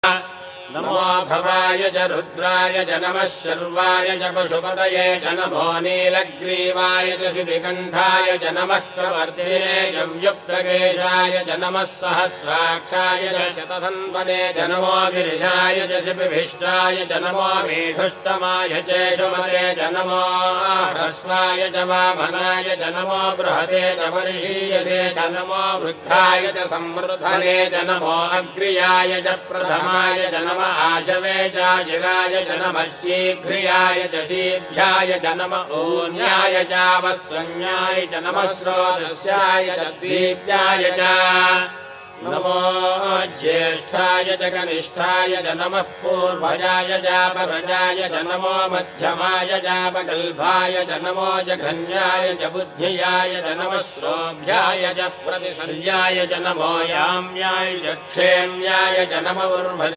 नमो भवाय च रुद्राय च नमः शर्वाय च पशुपतये च नमो नीलग्रीवाय च शितिकण्ठाय च नमः कवर्तिने च युक्तकेशाय च नमः सहस्राक्षाय च शतधन्वने च नमो गिरिजाय च शिपिभिष्टाय च नमो मेधुष्टमाय च शुमते च नमो ह्रस्वाय च वामनाय च नमो बृहते च वर्षीयसे च नमो वृद्धाय च संवृद्धने च नमो अग्र्याय च प्रथमाय च नमः आशवे च जिराय च नमः शीघ्रियाय च शीभ्याय च नमः ऊन्याय च वस्वन्याय च नमः स्रोतस्याय च दीप्याय च नमो ज्येष्ठाय च कनिष्ठाय च नमः पूर्वजाय च परजाय च नमो मध्यमाय च पगल्भाय च नमो जघन्याय च बुद्धियाय च नमः श्रोभ्याय च प्रतिशल्याय च नमो याम्याय च क्षेम्याय च नमो